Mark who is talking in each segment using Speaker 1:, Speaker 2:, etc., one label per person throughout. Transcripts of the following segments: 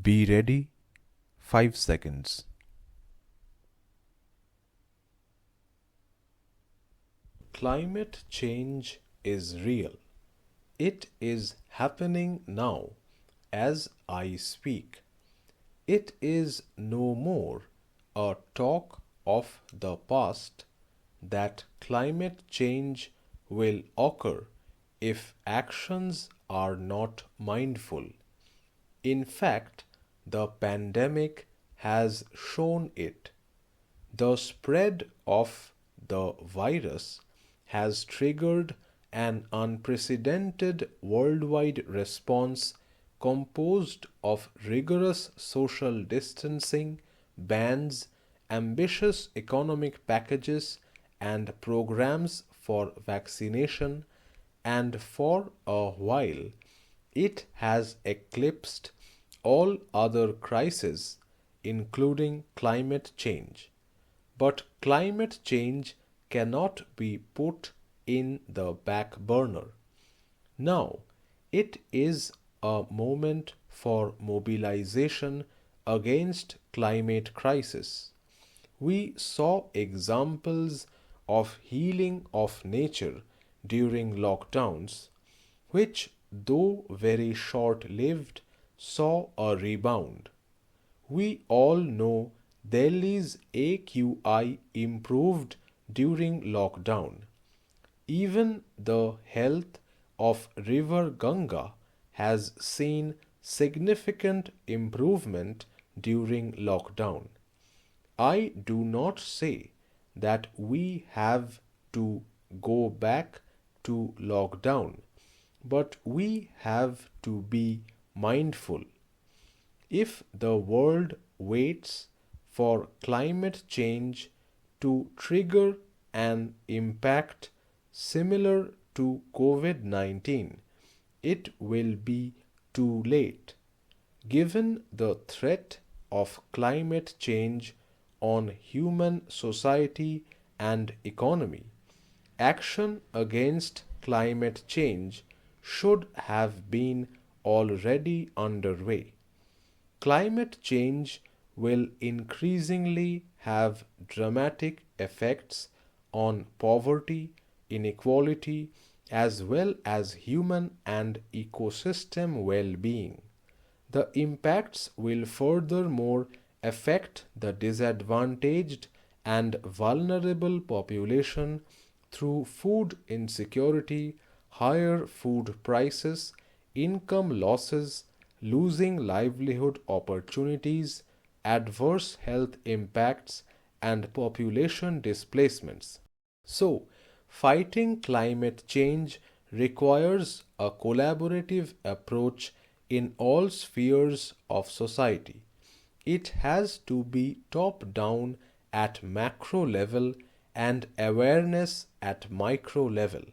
Speaker 1: Be ready, 5 seconds. Climate change is real. It is happening now as I speak. It is no more a talk of the past that climate change will occur if actions are not mindful. In fact, the pandemic has shown it. The spread of the virus has triggered an unprecedented worldwide response composed of rigorous social distancing, bans, ambitious economic packages, and programs for vaccination, and for a while it has eclipsed all other crises, including climate change. But climate change cannot be put in the back burner. Now, it is a moment for mobilization against climate crisis. We saw examples of healing of nature during lockdowns, which, though very short lived, saw a rebound. We all know Delhi's AQI improved during lockdown. Even the health of River Ganga has seen significant improvement during lockdown. I do not say that we have to go back to lockdown, but we have to be mindful. If the world waits for climate change to trigger an impact similar to COVID-19, it will be too late. Given the threat of climate change on human society and economy, action against climate change should have been already underway. Climate change will increasingly have dramatic effects on poverty, inequality, as well as human and ecosystem well-being. The impacts will furthermore affect the disadvantaged and vulnerable population through food insecurity, higher food prices, income losses, losing livelihood opportunities, adverse health impacts, and population displacements. So, fighting climate change requires a collaborative approach in all spheres of society. It has to be top down at macro level and awareness at micro level.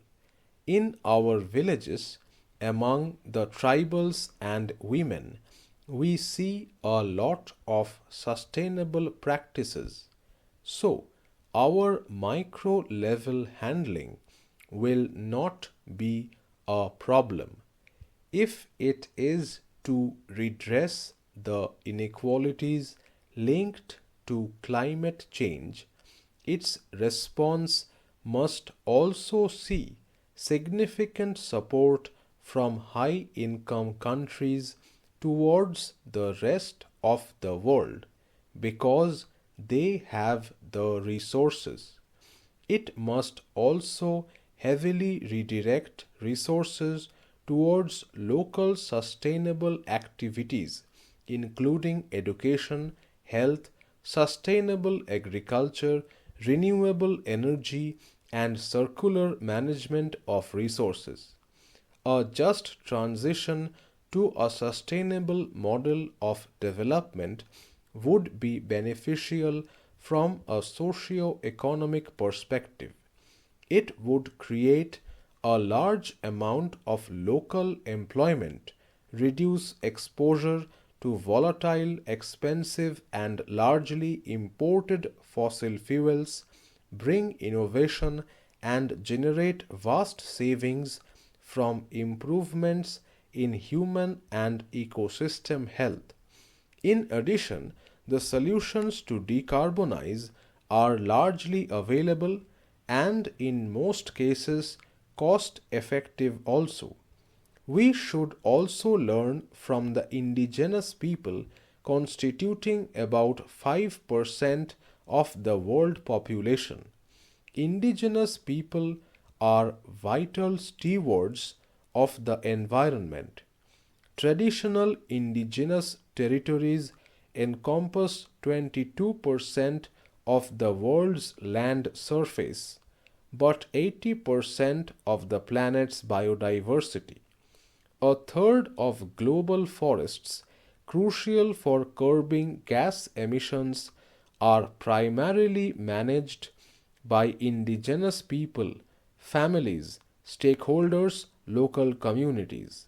Speaker 1: In our villages, among the tribals and women, we see a lot of sustainable practices. So, our micro level handling will not be a problem. If it is to redress the inequalities linked to climate change, its response must also see significant support from high income countries towards the rest of the world because they have the resources. It must also heavily redirect resources towards local sustainable activities, including education, health, sustainable agriculture, renewable energy, and circular management of resources. A just transition to a sustainable model of development would be beneficial from a socio-economic perspective. It would create a large amount of local employment, reduce exposure to volatile, expensive, and largely imported fossil fuels, bring innovation, and generate vast savings from improvements in human and ecosystem health. In addition, the solutions to decarbonize are largely available and in most cases cost effective also. We should also learn from the indigenous people constituting about 5% of the world population. Indigenous people are vital stewards of the environment. Traditional indigenous territories encompass 22% of the world's land surface, but 80% of the planet's biodiversity. A third of global forests, crucial for curbing gas emissions, are primarily managed by indigenous people, families, stakeholders, local communities.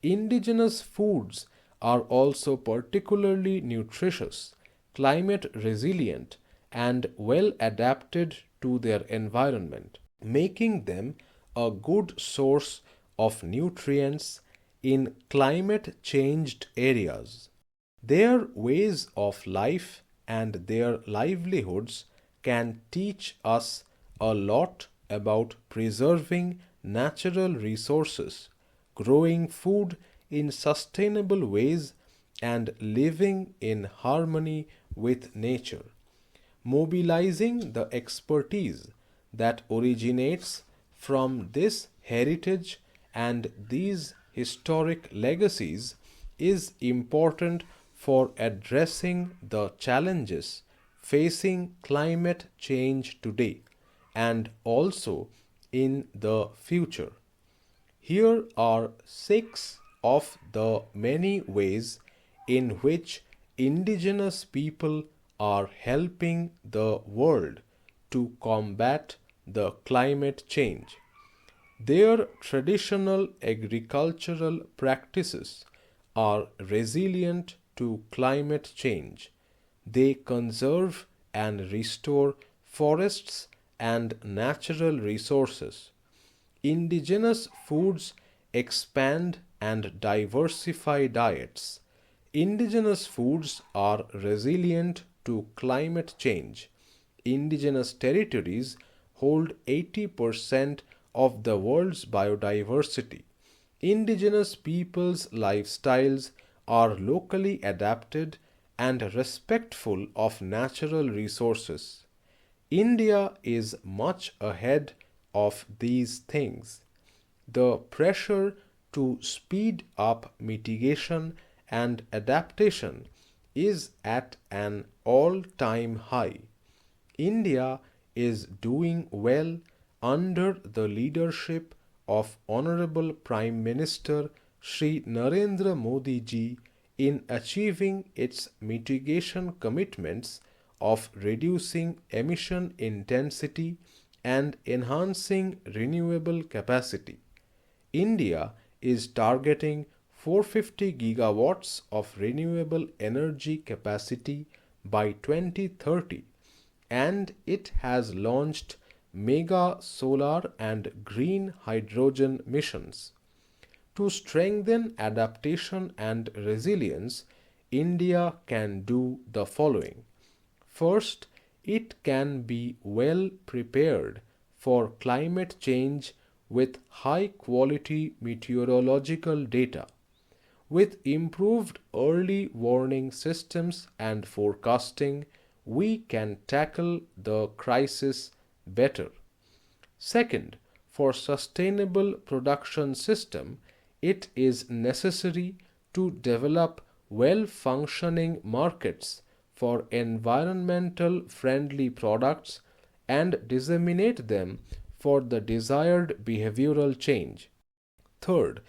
Speaker 1: Indigenous foods are also particularly nutritious, climate resilient, and well adapted to their environment, making them a good source of nutrients in climate changed areas. Their ways of life and their livelihoods can teach us a lot about preserving natural resources, growing food in sustainable ways, and living in harmony with nature. Mobilizing the expertise that originates from this heritage and these historic legacies is important for addressing the challenges facing climate change today and also in the future. Here are six of the many ways in which indigenous people are helping the world to combat the climate change. Their traditional agricultural practices are resilient to climate change. They conserve and restore forests and natural resources. Indigenous foods expand and diversify diets. Indigenous foods are resilient to climate change. Indigenous territories hold 80% of the world's biodiversity. Indigenous peoples' lifestyles are locally adapted and respectful of natural resources. India is much ahead of these things. The pressure to speed up mitigation and adaptation is at an all-time high. India is doing well under the leadership of Honorable Prime Minister Shri Narendra Modi ji in achieving its mitigation commitments of reducing emission intensity and enhancing renewable capacity. India is targeting 450 gigawatts of renewable energy capacity by 2030, and it has launched mega solar and green hydrogen missions. To strengthen adaptation and resilience, India can do the following. First, it can be well prepared for climate change with high quality meteorological data. With improved early warning systems and forecasting, we can tackle the crisis better. Second, for sustainable production system, it is necessary to develop well-functioning markets for environmental friendly products and disseminate them for the desired behavioral change. Third,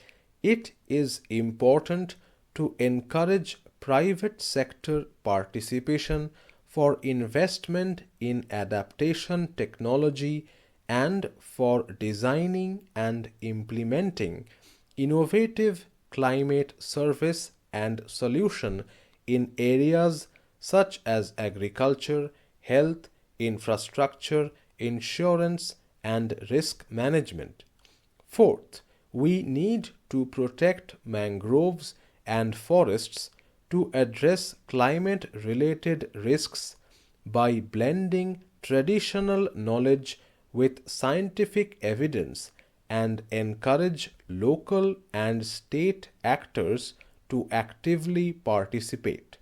Speaker 1: it is important to encourage private sector participation for investment in adaptation technology and for designing and implementing innovative climate service and solution in areas such as agriculture, health, infrastructure, insurance, and risk management. Fourth, we need to protect mangroves and forests to address climate-related risks by blending traditional knowledge with scientific evidence and encourage local and state actors to actively participate.